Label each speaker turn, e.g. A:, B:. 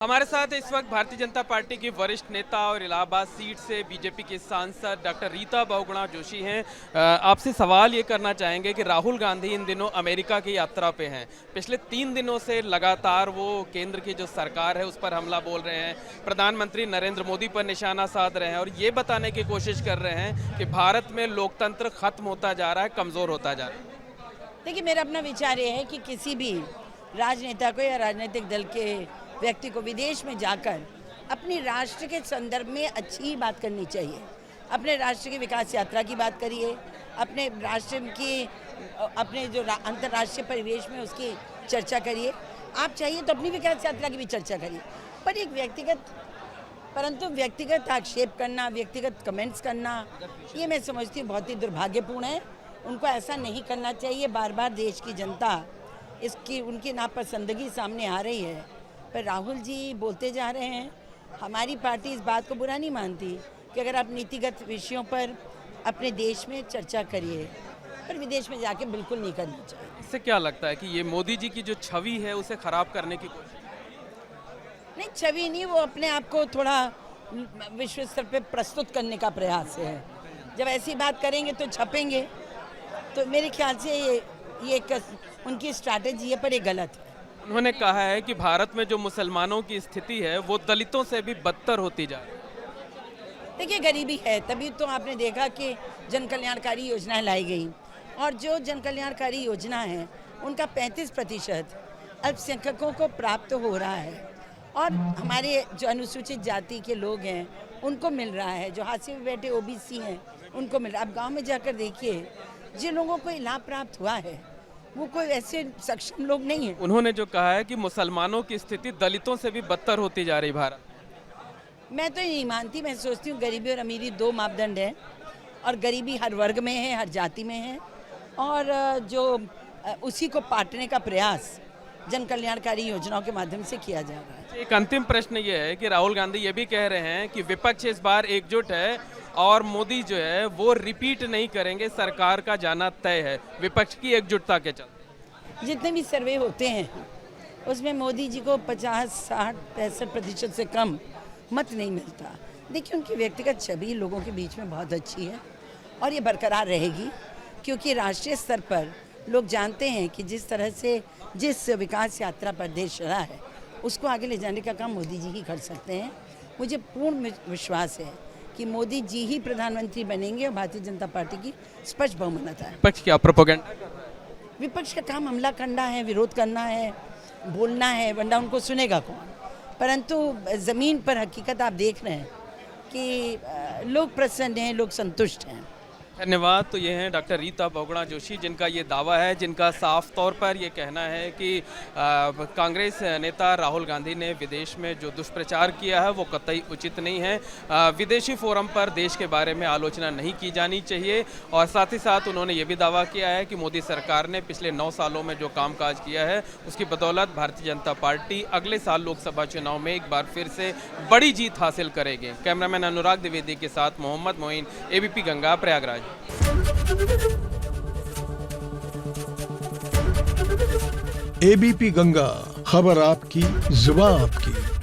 A: हमारे साथ इस वक्त भारतीय जनता पार्टी की वरिष्ठ नेता और इलाहाबाद सीट से बीजेपी के सांसद डॉक्टर रीता बहुगुणा जोशी हैं। आपसे सवाल ये करना चाहेंगे कि राहुल गांधी इन दिनों अमेरिका की यात्रा पे हैं। पिछले 3 दिनों से लगातार वो केंद्र की जो सरकार है उस पर हमला बोल रहे हैं, प्रधानमंत्री नरेंद्र मोदी पर निशाना साध रहे हैं और ये बताने की कोशिश कर रहे हैं कि भारत में लोकतंत्र खत्म होता जा रहा है, कमज़ोर होता जा रहा है।
B: देखिए, मेरा अपना विचार ये है कि किसी भी राजनेता को या राजनीतिक दल के व्यक्ति को विदेश में जाकर अपनी राष्ट्र के संदर्भ में अच्छी ही बात करनी चाहिए। अपने राष्ट्र की विकास यात्रा की बात करिए, अपने राष्ट्र की अपने जो अंतर्राष्ट्रीय परिवेश में उसकी चर्चा करिए। आप चाहिए तो अपनी विकास यात्रा की भी चर्चा करिए, पर एक व्यक्तिगत आक्षेप करना, व्यक्तिगत कमेंट्स करना, ये मैं समझती हूँ बहुत ही दुर्भाग्यपूर्ण है। उनको ऐसा नहीं करना चाहिए। बार बार देश की जनता इसकी उनकी नापसंदगी सामने आ रही है, पर राहुल जी बोलते जा रहे हैं। हमारी पार्टी इस बात को बुरा नहीं मानती कि अगर आप नीतिगत विषयों पर अपने देश में चर्चा करिए, पर विदेश में जाके बिल्कुल नहीं करनी चाहिए।
A: इससे क्या लगता है कि ये मोदी जी की जो छवि है उसे खराब करने की कोशिश?
B: नहीं, छवि नहीं, वो अपने आप को थोड़ा विश्व स्तर पे प्रस्तुत करने का प्रयास है। जब ऐसी बात करेंगे तो छपेंगे, तो मेरे ख्याल से ये एक उनकी स्ट्रैटेजी है, पर ये गलत है।
A: उन्होंने कहा है कि भारत में जो मुसलमानों की स्थिति है वो दलितों से भी बदतर होती जा रही है।
B: देखिए, गरीबी है, तभी तो आपने देखा कि जन कल्याणकारी योजनाएं लाई गई, और जो जन कल्याणकारी योजना है उनका 35% अल्पसंख्यकों को प्राप्त हो रहा है, और हमारे जो अनुसूचित जाति के लोग हैं उनको मिल रहा है, जो हाशिए में बैठे ओबीसी हैं उनको मिल रहा है। आप गाँव में जाकर देखिए, जिन लोगों को लाभ प्राप्त हुआ है वो कोई ऐसे सक्षम लोग नहीं है।
A: उन्होंने जो कहा है कि मुसलमानों की स्थिति दलितों से भी बदतर होती जा रही भारत।
B: मैं तो ये नहीं मानती। मैं सोचती हूँ गरीबी और अमीरी 2 मापदंड हैं, और गरीबी हर वर्ग में है, हर जाति में है, और जो उसी को पाटने का प्रयास जन कल्याणकारी योजनाओं के माध्यम से किया जा रहा है।
A: एक अंतिम प्रश्न ये है कि राहुल गांधी ये भी कह रहे हैं कि विपक्ष इस बार एकजुट है और मोदी जो है वो रिपीट नहीं करेंगे, सरकार का जाना तय है विपक्ष की एकजुटता के चलते।
B: जितने भी सर्वे होते हैं उसमें मोदी जी को 50, 60, 65% से कम मत नहीं मिलता। देखिए, उनकी व्यक्तिगत छवि लोगों के बीच में बहुत अच्छी है और ये बरकरार रहेगी, क्योंकि राष्ट्रीय स्तर पर लोग जानते हैं कि जिस विकास यात्रा पर देश चला है उसको आगे ले जाने का काम मोदी जी ही कर सकते हैं। मुझे पूर्ण विश्वास है कि मोदी जी ही प्रधानमंत्री बनेंगे और भारतीय जनता पार्टी की स्पष्ट बहुमत है।
A: विपक्ष क्या प्रोपेगेंडा?
B: विपक्ष का काम हमला करना है, विरोध करना है, बोलना है, वरना उनको सुनेगा कौन। परंतु ज़मीन पर हकीकत आप देख रहे हैं कि लोग प्रसन्न हैं, लोग संतुष्ट हैं।
A: धन्यवाद। तो ये हैं डॉक्टर रीता बहुगुणा जोशी, जिनका ये दावा है, जिनका साफ तौर पर ये कहना है कि कांग्रेस नेता राहुल गांधी ने विदेश में जो दुष्प्रचार किया है वो कतई उचित नहीं है। विदेशी फोरम पर देश के बारे में आलोचना नहीं की जानी चाहिए, और साथ ही साथ उन्होंने ये भी दावा किया है कि मोदी सरकार ने पिछले 9 सालों में जो कामकाज किया है उसकी बदौलत भारतीय जनता पार्टी अगले साल लोकसभा चुनाव में एक बार फिर से बड़ी जीत हासिल करेगी। कैमरामैन अनुराग द्विवेदी के साथ मोहम्मद मोइन, ABP गंगा, प्रयागराज।
C: ABP गंगा, खबर आपकी, जुबान आपकी।